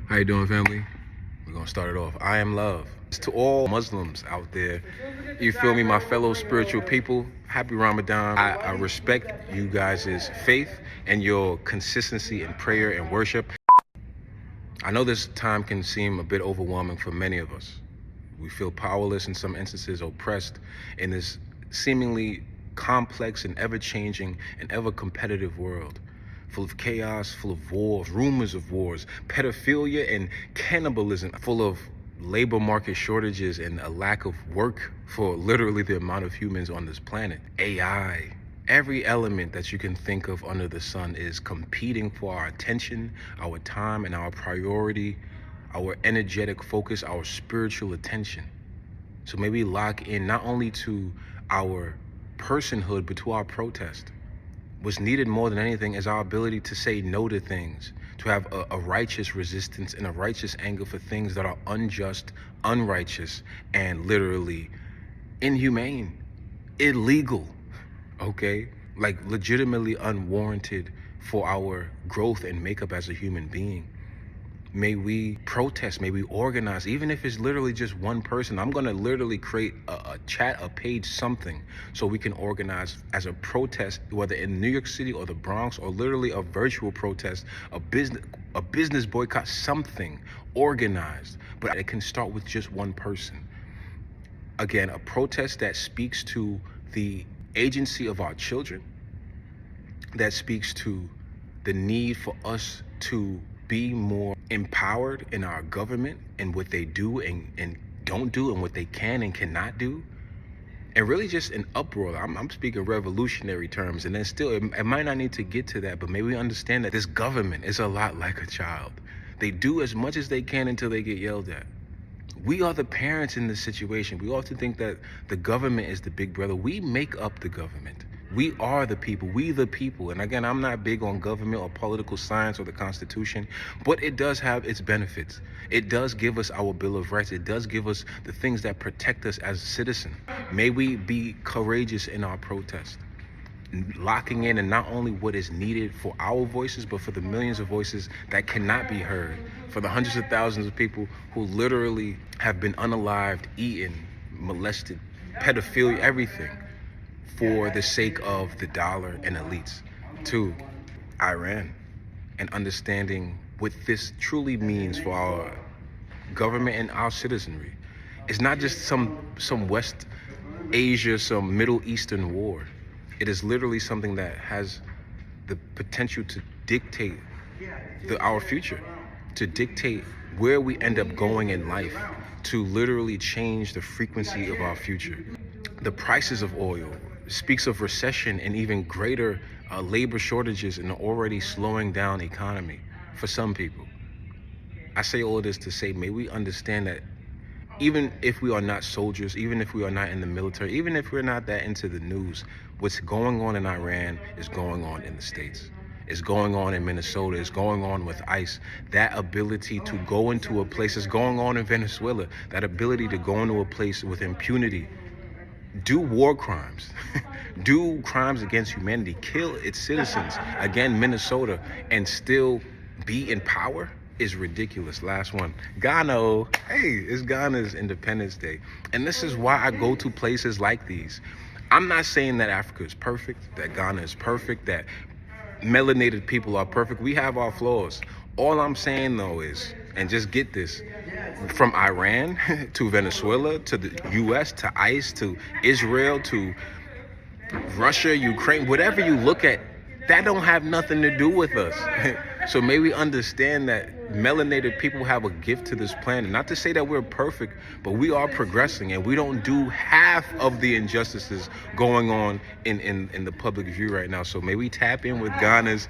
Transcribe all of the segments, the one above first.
How you doing, family? We're gonna start it off. I am love. To all Muslims out there, you feel me, my fellow spiritual people, happy Ramadan. I respect you guys' faith and your consistency in prayer and worship. I know this time can seem a bit overwhelming for many of us. We feel powerless, in some instances oppressed in this seemingly complex and ever-changing and ever-competitive world, full of chaos, full of wars, rumors of wars, pedophilia and cannibalism, full of labor market shortages and a lack of work for literally the amount of humans on this planet. AI, every element that you can think of under the sun is competing for our attention, our time, and our priority, our energetic focus, our spiritual attention. So may we lock in not only to our personhood, but to our protest. What's needed more than anything is our ability to say no to things, to have a righteous resistance and a righteous anger for things that are unjust, unrighteous, and literally inhumane, illegal, okay? Like legitimately unwarranted for our growth and makeup as a human being. May we protest, may we organize, even if it's literally just one person. I'm gonna literally create a chat, a page, something, so we can organize as a protest, whether in New York City or the Bronx, or literally a virtual protest, a business boycott, something organized. But it can start with just one person. Again, a protest that speaks to the agency of our children, that speaks to the need for us to be more empowered in our government and what they do and don't do, and what they can and cannot do, and really just an uproar. I'm speaking revolutionary terms, and then still it might not need to get to that, but maybe we understand that this government is a lot like a child. They do as much as they can until they get yelled at. We are the parents in this situation. We often think that the government is the big brother. We make up the government. We are the people, we the people. And again, I'm not big on government or political science or the Constitution, but it does have its benefits. It does give us our Bill of Rights. It does give us the things that protect us as a citizen. May we be courageous in our protest, locking in and not only what is needed for our voices, but for the millions of voices that cannot be heard, for the hundreds of thousands of people who literally have been unalived, eaten, molested, pedophilia, everything, for the sake of the dollar and elites. To Iran, and understanding what this truly means for our government and our citizenry. It's not just some West Asia, some Middle Eastern war. It is literally something that has the potential to dictate our future, to dictate where we end up going in life, to literally change the frequency of our future. The prices of oil speaks of recession and even greater labor shortages in an already slowing down economy for some people. I say all of this to say, may we understand that even if we are not soldiers, even if we are not in the military, even if we're not that into the news, what's going on in Iran is going on in the States. It's going on in Minnesota. It's going on with ICE. That ability to go into a place is going on in Venezuela. That ability to go into a place with impunity, do war crimes, do crimes against humanity, kill its citizens, again, Minnesota, and still be in power is ridiculous. Last one, Ghana. Hey, it's Ghana's Independence Day. And this is why I go to places like these. I'm not saying that Africa is perfect, that Ghana is perfect, that melanated people are perfect. We have our flaws. All I'm saying though is, and just get this, from Iran to Venezuela to the US to ICE to Israel to Russia, Ukraine, whatever you look at, that don't have nothing to do with us. So may we understand that melanated people have a gift to this planet. Not to say that we're perfect, but we are progressing, and we don't do half of the injustices going on in the public view right now. So may we tap in with Ghana's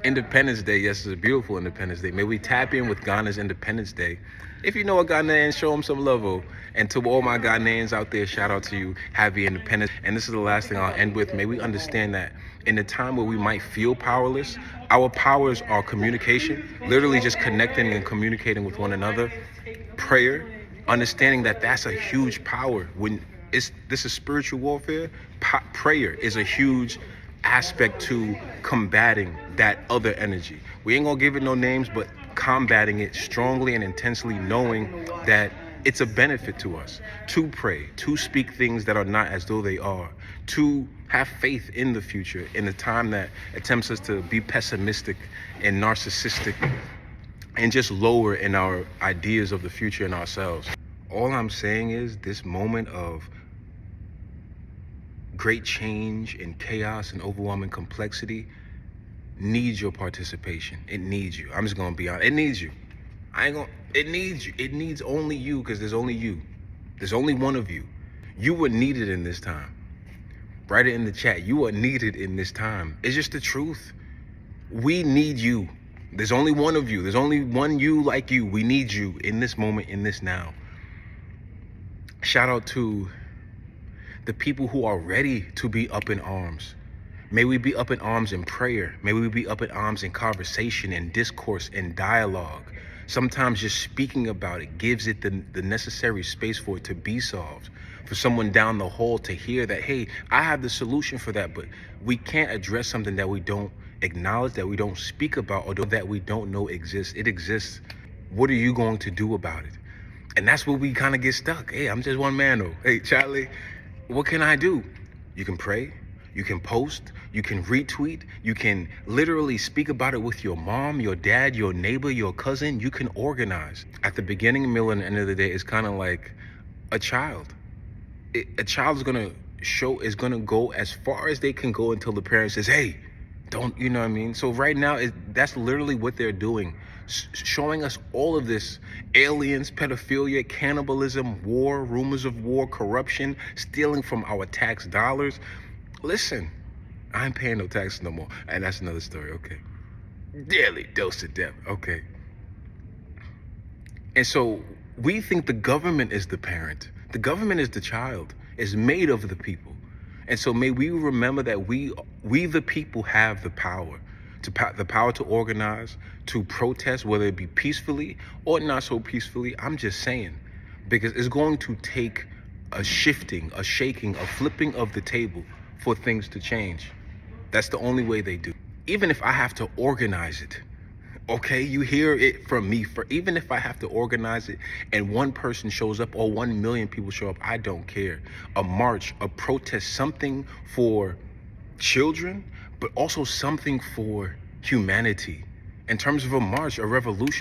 Independence Day. Yes, it's a beautiful Independence Day. May we tap in with Ghana's Independence Day. If you know a Ghanaian, show them some love. Oh. And to all my Ghanaians out there, shout out to you. Happy Independence. And this is the last thing I'll end with. May we understand that in a time where we might feel powerless, our powers are communication, literally just connecting and communicating with one another. Prayer, understanding that that's a huge power. When this is spiritual warfare, prayer is a huge aspect to combating that other energy. We ain't gonna give it no names, but combating it strongly and intensely, knowing that it's a benefit to us to pray, to speak things that are not as though they are, to have faith in the future in a time that attempts us to be pessimistic and narcissistic and just lower in our ideas of the future and ourselves. All I'm saying is this moment of great change and chaos and overwhelming complexity needs your participation. It needs you. I'm just gonna be honest. It needs you. It needs you. It needs only you, because there's only you. There's only one of you. You were needed in this time. Write it in the chat. You are needed in this time. It's just the truth. We need you. There's only one of you. There's only one you like you. We need you in this moment, in this now. Shout out to the people who are ready to be up in arms. May we be up in arms in prayer. May we be up in arms in conversation and discourse and dialogue. Sometimes just speaking about it gives it the necessary space for it to be solved. For someone down the hall to hear that, hey, I have the solution for that, but we can't address something that we don't acknowledge, that we don't speak about, or that we don't know exists. It exists. What are you going to do about it? And that's where we kind of get stuck. Hey, I'm just one man though. Hey, Charlie, what can I do? You can pray. You can post, you can retweet, you can literally speak about it with your mom, your dad, your neighbor, your cousin. You can organize. At the beginning, middle, and the end of the day, it's kind of like a child. A child is gonna go as far as they can go until the parent says, hey, don't, you know what I mean? So right now, that's literally what they're doing. Showing us all of this: aliens, pedophilia, cannibalism, war, rumors of war, corruption, stealing from our tax dollars. Listen, I ain't paying no taxes no more. And that's another story, okay. Daily dose of death, okay. And so we think the government is the parent. The government is the child. It's made of the people. And so may we remember that we the people have the power. The power to organize, to protest, whether it be peacefully or not so peacefully. I'm just saying, because it's going to take a shifting, a shaking, a flipping of the table for things to change. That's the only way they do. Even if I have to organize it, okay, you hear it from me. Even if I have to organize it and one person shows up or 1 million people show up, I don't care. A march, a protest, something for children, but also something for humanity. In terms of a march, a revolution.